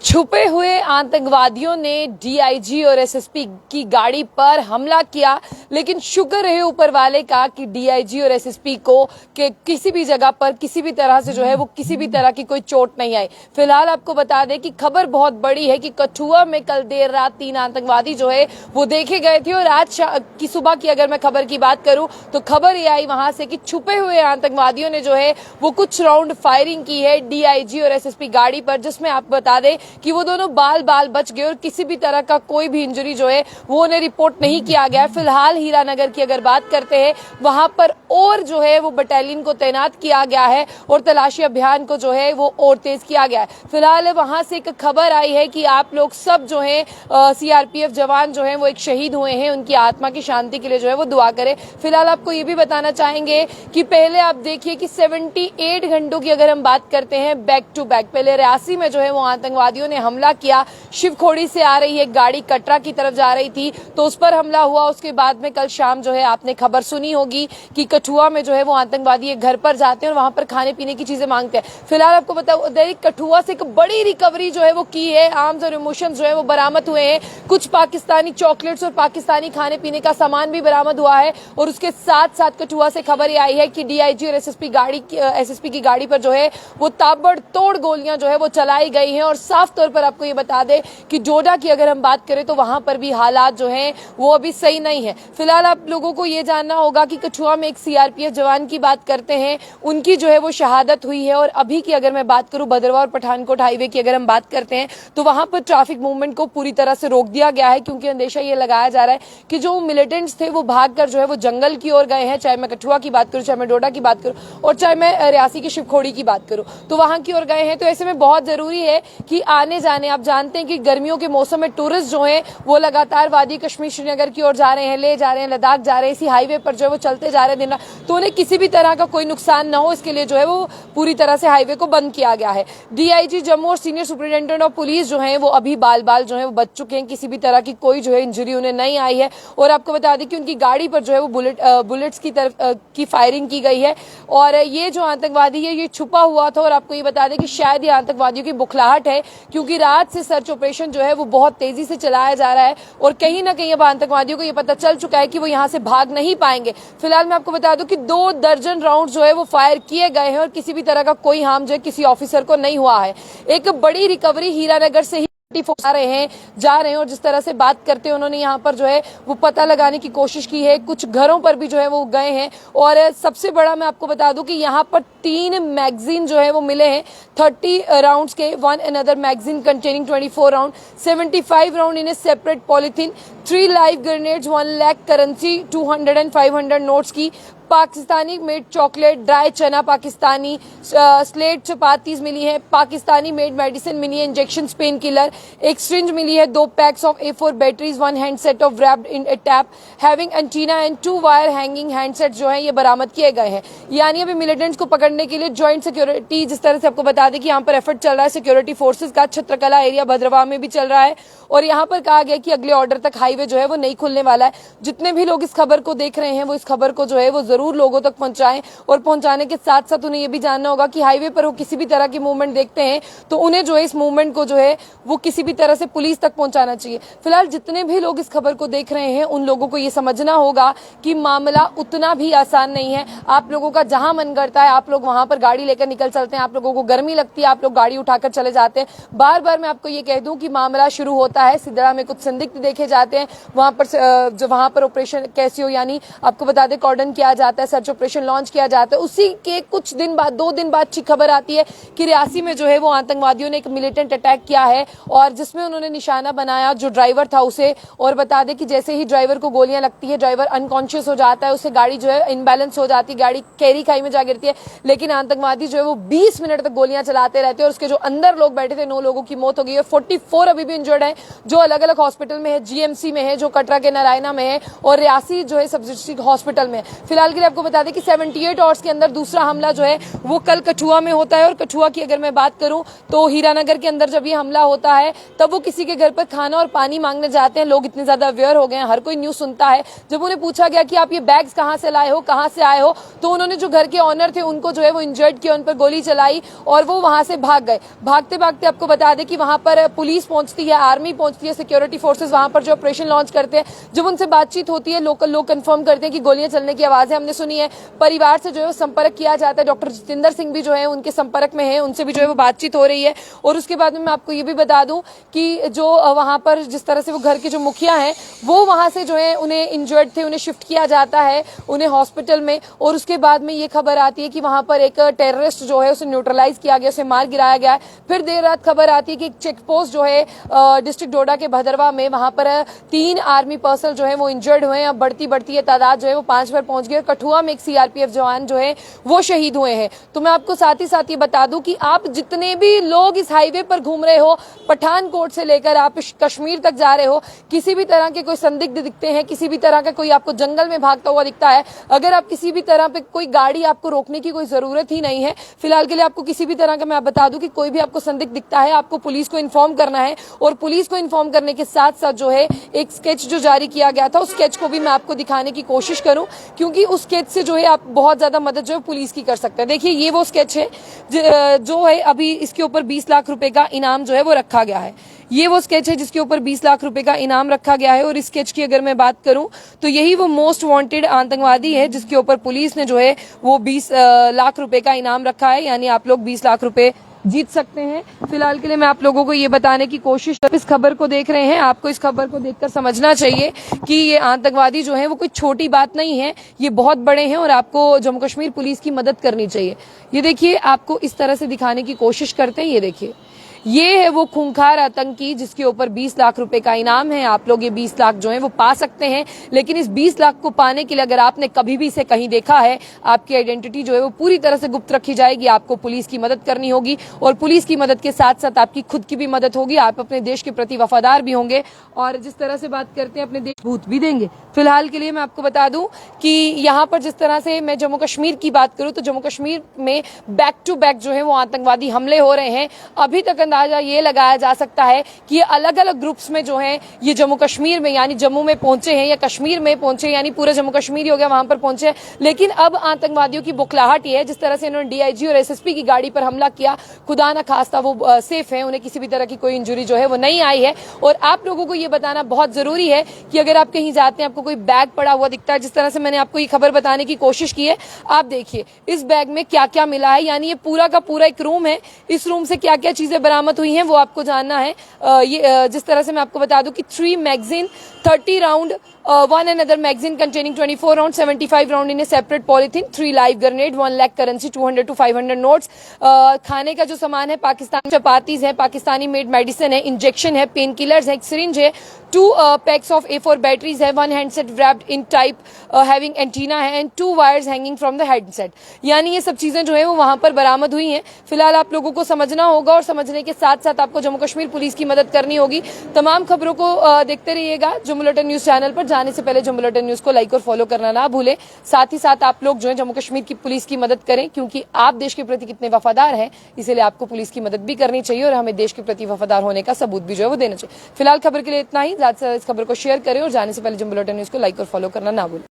छुपे हुए आतंकवादियों ने डीआईजी और एसएसपी की गाड़ी पर हमला किया, लेकिन शुक्र है ऊपर वाले का कि डीआईजी और एसएसपी को के किसी भी जगह पर किसी भी तरह से जो है वो किसी भी तरह की कोई चोट नहीं आई। फिलहाल आपको बता दें कि खबर बहुत बड़ी है कि कठुआ में कल देर रात 3 आतंकवादी जो है वो देखे गए थे और आज की सुबह की अगर मैं खबर की बात करूं तो खबर ये आई वहां से कि छुपे हुए आतंकवादियों ने जो है वो कुछ राउंड फायरिंग की है डीआईजी और एसएसपी गाड़ी पर, जिसमें आप बता दें कि वो दोनों बाल बाल बच गए और किसी भी तरह का कोई भी इंजरी जो है वो उन्हें रिपोर्ट नहीं किया गया। फिलहाल हीरानगर की अगर बात करते हैं वहां पर और जो है वो बटालियन को तैनात किया गया है और तलाशी अभियान को जो है वो और तेज किया गया है। फिलहाल वहां से एक खबर आई है कि आप लोग सब जो है सीआरपीएफ जवान जो है वो एक शहीद हुए हैं, उनकी आत्मा की शांति के लिए जो है वो दुआ करें। फिलहाल आपको ये भी बताना चाहेंगे कि पहले आप देखिए कि 78 घंटों की अगर हम बात करते हैं बैक टू बैक, पहले रियासी में जो है वो आतंकवादियों ने हमला किया। शिवखोड़ी से आ रही एक गाड़ी कटरा की तरफ जा रही थी तो उस पर हमला हुआ। उसके बाद में कल शाम जो है आपने खबर सुनी होगी कि कठुआ में जो है वो आतंकवादी एक घर पर जाते हैं और वहां पर खाने पीने की चीजें मांगते हैं। फिलहाल आपको बताओ कठुआ से एक बड़ी रिकवरी जो है वो की है, आर्म्स और इमोशंस जो है वो बरामद हुए हैं। कुछ पाकिस्तानी चॉकलेट्स और पाकिस्तानी खाने पीने का सामान भी बरामद हुआ है और उसके साथ साथ कठुआ से खबर ये आई है कि डीआईजी और एसएसपी की गाड़ी पर जो है वो ताबड़तोड़ गोलियां जो है वो चलाई गई हैं। और साफ तौर पर आपको ये बता दें कि डोडा की अगर हम बात करें तो वहां पर भी हालात जो हैं वो अभी सही नहीं है। फिलहाल आप लोगों को ये जानना होगा कि कठुआ में एक सीआरपीएफ जवान की बात करते हैं, उनकी जो है वो शहादत हुई है। और अभी की अगर मैं बात करूं भद्रवाह और पठानकोट हाईवे की अगर हम बात करते हैं तो वहां पर ट्रैफिक मूवमेंट को पूरी तरह से रोक दिया गया है, क्योंकि अंदेशा ये लगाया जा रहा है कि जो मिलिटेंट्स थे वो भागकर जो है वो जंगल की ओर गए हैं। चाहे मैं कठुआ की बात करूं, चाहे मैं डोडा की बात करूं और चाहे मैं रियासी की शिवखोड़ी की बात करूं तो वहां की ओर गए हैं। तो ऐसे में बहुत जरूरी है कि आने जाने, आप जानते हैं कि गर्मियों के मौसम में टूरिस्ट जो हैं वो लगातार वादी कश्मीर श्रीनगर की ओर जा रहे हैं, ले जा रहे हैं, लद्दाख जा रहे हैं, इसी हाईवे पर जो है वो चलते जा रहे हैं दिन रात, तो उन्हें किसी भी तरह का कोई नुकसान ना हो इसके लिए जो है वो पूरी तरह से हाईवे को बंद किया गया है। डीआईजी जम्मू और सीनियर सुपरिटेंडेंट ऑफ पुलिस जो है वो अभी बाल बाल जो है वो बच चुके हैं, किसी भी तरह की कोई जो है इंजरी उन्हें नहीं आई है। और आपको बता दें कि उनकी गाड़ी पर जो है वो बुलेट्स की तरफ की फायरिंग की गई है और ये जो आतंकवादी है ये छुपा हुआ था। और आपको ये बता दें कि शायद ये आतंकवादियों की बुखलाहट है, क्योंकि रात से सर्च ऑपरेशन जो है वो बहुत तेजी से चलाया जा रहा है और कहीं ना कहीं अब आतंकवादियों को ये पता चल चुका है कि वो यहां से भाग नहीं पाएंगे। फिलहाल मैं आपको बता दूं कि 2 दर्जन राउंड जो है वो फायर किए गए हैं और किसी भी तरह का कोई हार्म जो है किसी ऑफिसर को नहीं हुआ है। एक बड़ी रिकवरी हीरानगर से जा रहे हैं और जिस तरह से बात करते हैं उन्होंने यहाँ पर जो है वो पता लगाने की कोशिश की है, कुछ घरों पर भी जो है वो गए हैं। और सबसे बड़ा मैं आपको बता दूं कि यहाँ पर 3 मैगजीन जो है वो मिले हैं 30 राउंड्स के, one another magazine containing 24 round, 75 round in A separate polythene, 3 live grenades, 1 lakh currency, 200 and 500 notes की, पाकिस्तानी मेड चॉकलेट, ड्राई चना पाकिस्तानी, स्लेट चपातीज मिली है, पाकिस्तानी मेड मेडिसिन मिली है, इंजेक्शन पेन किलर, एक सिरिंज मिली है, 2 PACS of A4 batteries, 1 handset of wrapped in A tap having antenna and 2 wire hanging handset जो है ये बरामद किए गए हैं। यानी अभी मिलिटेंट्स को पकड़ने के लिए ज्वाइंट सिक्योरिटी, जिस तरह से आपको बता दें कि यहाँ पर एफर्ट चल रहा है सिक्योरिटी फोर्सेज का, छत्रकला एरिया भद्रवाह में भी चल रहा है और यहाँ पर कहा गया कि अगले ऑर्डर तक हाईवे जो है वो नहीं खुलने वाला है। जितने भी लोग इस खबर को देख रहे हैं वो इस खबर को जो है वो जरूर लोगों तक पहुंचाएं और पहुंचाने के साथ साथ उन्हें ये भी जानना होगा कि हाईवे पर वो किसी भी तरह की मूवमेंट देखते हैं तो उन्हें जो है इस मूवमेंट को जो है वो किसी भी तरह से पुलिस तक पहुंचाना चाहिए। फिलहाल जितने भी लोग इस खबर को देख रहे हैं उन लोगों को ये समझना होगा कि मामला उतना भी आसान नहीं है। आप लोगों का जहां मन करता है आप लोग वहां पर गाड़ी लेकर निकल चलते हैं, आप लोगों को गर्मी लगती है आप लोग गाड़ी उठाकर चले जाते हैं। बार बार मैं आपको ये कह दूं कि मामला शुरू होता है सिद्धड़ा में, कुछ संदिग्ध देखे जाते हैं, वहां पर ऑपरेशन कैसियो यानी आपको बता दें कॉर्डन किया जाता है, सर्च ऑपरेशन लॉन्च किया जाता है। उसी के कुछ दिन बाद 2 दिन बाद अच्छी खबर आती है कि रियासी में जो है वो आतंकवादियों ने एक मिलिटेंट अटैक किया है और जिसमें उन्होंने निशाना बनाया जो ड्राइवर था उसे। और बता दें कि जैसे ही ड्राइवर को गोलियां लगती है ड्राइवर अनकॉन्शियस हो जाता है, उससे गाड़ी जो है इनबैलेंस हो जाती है, गाड़ी कैरी खाई में जा गिरती है। लेकिन आतंकवादी जो है वो 20 मिनट तक गोलियां चलाते रहते हैं और उसके जो अंदर लोग बैठे थे 9 लोगों की मौत हो गई है, 44 अभी भी इंजर्ड है, जो अलग अलग हॉस्पिटल में है, जीएमसी में है, जो कटरा के नारायणा में है और रियासी जो है सब डिस्ट्रिक्ट हॉस्पिटल में। फिलहाल के लिए आपको बता दें कि 78 आवर्स के अंदर दूसरा हमला जो है वो कल कठुआ में होता है। और कठुआ की अगर मैं बात करूं तो हीरानगर के अंदर जब ये हमला होता है तब वो किसी के घर पर खाना और पानी मांगने जाते हैं। लोग इतने ज्यादा अवेयर हो गए हैं, हर कोई न्यूज सुनता है। जब उन्हें पूछा गया कि आप ये बैग्स कहां से लाए हो, कहां से आए हो, तो उन्होंने जो घर के ऑनर थे उनको जो है वो इंजर्ड किया, उन पर गोली चलाई और वो वहां से भाग गए। भागते भागते आपको बता दें कि वहां पर पुलिस पहुंचती है, आर्मी पहुंचती है, सिक्योरिटी फोर्सेस वहां पर जो ऑपरेशन लॉन्च करते हैं। जब उनसे बातचीत होती है, लोकल लोग कंफर्म करते हैं कि गोलियां चलने की आवाजें हमने सुनी है। परिवार से जो है संपर्क किया जाता है, डॉक्टर जितेंद्र सिंह भी जो है उनके संपर्क में है, उनसे भी जो है वो बातचीत हो रही है। और उसके बाद में मैं आपको ये भी बता दूं कि जो वहां पर जिस तरह से वो घर के जो मुखिया हैं वो वहां से जो है उन्हें इंजर्ड थे, उन्हें शिफ्ट किया जाता है उन्हें हॉस्पिटल में। और उसके बाद में ये खबर आती है कि वहां पर एक टेररिस्ट जो है उसे न्यूट्रलाइज किया गया, उसे मार गिराया गया है। फिर देर रात खबर आती है कि एक चेक पोस्ट जो है डिस्ट्रिक्ट डोडा के भदरवा में, वहां पर 3 आर्मी पर्सन जो है वो इंजर्ड हुए हैं। अब बढ़ती बढ़ती ये तादाद जो है वो 5 पर पहुंच गई। और कठुआ में एक सीआरपीएफ जवान जो है वो शहीद हुए हैं। तो मैं आपको साथ ही साथ ये बता दूं कि आप जितने भी लोग इस हाईवे पर घूम रहे हो, पठानकोट से लेकर आप कश्मीर तक जा रहे हो, किसी भी तरह के कोई संदिग्ध दिखते हैं, किसी भी तरह का कोई आपको जंगल में भागता हुआ दिखता है, अगर आप किसी भी तरह पे कोई गाड़ी, आपको रोकने की कोई जरूरत ही नहीं है। फिलहाल के लिए आपको किसी भी तरह का मैं बता दूं कि कोई भी आपको संदिग्ध दिखता है, आपको पुलिस को इन्फॉर्म करना है। और पुलिस को इन्फॉर्म करने के साथ साथ जो है एक स्केच जो जारी किया गया था, उस स्केच को भी मैं आपको दिखाने की कोशिश करूं, क्योंकि उस स्केच से जो है आप बहुत ज्यादा मदद जो है पुलिस की कर सकते हैं। देखिए ये वो स्केच है जो है अभी इसके ऊपर 20 लाख रुपए का इनाम जो है वो रखा गया है। ये वो स्केच है जिसके ऊपर 20 लाख रुपए का इनाम रखा गया है। और इस स्केच की अगर मैं बात करूं तो यही वो मोस्ट वांटेड आतंकवादी है जिसके ऊपर पुलिस ने जो है वो 20 लाख रुपए का इनाम रखा है। यानी आप लोग 20 लाख रुपए जीत सकते हैं। फिलहाल के लिए मैं आप लोगों को ये बताने की कोशिश, इस खबर को देख रहे हैं, आपको इस खबर को देखकर समझना चाहिए कि ये आतंकवादी जो है वो कोई छोटी बात नहीं है, ये बहुत बड़े हैं और आपको जम्मू कश्मीर पुलिस की मदद करनी चाहिए। ये देखिए, आपको इस तरह से दिखाने की कोशिश करते हैं। ये देखिए, ये है वो खूंखार आतंकी जिसके ऊपर 20 लाख रुपए का इनाम है। आप लोग ये 20 लाख जो है वो पा सकते हैं। लेकिन इस 20 लाख को पाने के लिए अगर आपने कभी भी इसे कहीं देखा है, आपकी आइडेंटिटी जो है वो पूरी तरह से गुप्त रखी जाएगी। आपको पुलिस की मदद करनी होगी और पुलिस की मदद के साथ साथ आपकी खुद की भी मदद होगी। आप अपने देश के प्रति वफादार भी होंगे और जिस तरह से बात करते हैं अपने देश भूत भी देंगे। फिलहाल के लिए मैं आपको बता दूं कि यहाँ पर जिस तरह से मैं जम्मू कश्मीर की बात करूं तो जम्मू कश्मीर में बैक टू बैक जो है वो आतंकवादी हमले हो रहे हैं। अभी तक अंदाजा ये लगाया जा सकता है कि ये अलग अलग ग्रुप्स में जो है ये जम्मू कश्मीर में यानी जम्मू में पहुंचे हैं या कश्मीर में पहुंचे, यानी पूरा जम्मू कश्मीर ही हो गया, वहां पर पहुंचे। लेकिन अब आतंकवादियों की बुखलाहट ये है, जिस तरह से इन्होंने डीआईजी और एसएसपी की गाड़ी पर हमला किया, खुदा न खास्ता वो सेफ है, उन्हें किसी भी तरह की कोई इंजुरी जो है वो नहीं आई है। और आप लोगों को ये बताना बहुत जरूरी है कि अगर आप कहीं जाते हैं, आपको कोई बैग पड़ा हुआ दिखता है, जिस तरह से मैंने आपको ये खबर बताने की कोशिश की है, आप देखिए इस बैग में क्या क्या मिला है। यानी ये पूरा का पूरा एक रूम है, इस रूम से क्या क्या चीजें बरामद हुई हैं वो आपको जानना है। ये जिस तरह से मैं आपको बता दूं कि 3 magazine, 30 round, one another magazine containing 24 rounds, 75 round in a separate polythene, 3 live grenade, 1 lakh currency, 200 to 500 notes। खाने का जो सामान है, पाकिस्तानी चपातीज है, पाकिस्तानी मेड मेडिसिन है, इंजेक्शन है, पेन किलर्स है, एक सिरिंज है, 2 packs of A4 बैटरीज है, 1 handset wrapped in type having antenna है and 2 wires hanging from the handset. यानी ये सब चीजें जो है वो वहां पर बरामद हुई हैं। फिलहाल आप लोगों को समझना होगा और समझने के साथ साथ आपको जम्मू कश्मीर पुलिस की मदद करनी होगी। तमाम खबरों को देखते रहिएगा जम्मू बुलेटिन न्यूज चैनल पर। जाने से पहले जम्मू बुलेटिन न्यूज को लाइक और फॉलो करना ना भूलें। साथ ही साथ आप लोग जो है जम्मू कश्मीर की पुलिस की मदद करें, क्योंकि आप देश के प्रति कितने वफादार हैं, इसलिए आपको पुलिस की मदद भी करनी चाहिए और हमें देश के प्रति वफादार होने का सबूत भी जो है वो देना चाहिए। फिलहाल खबर के लिए इतना ही। ज्यादा से ज्यादा इस खबर को शेयर करें और जाने से पहले जम्मू बुलेटिन न्यूज को लाइक और फॉलो करना ना भूलें।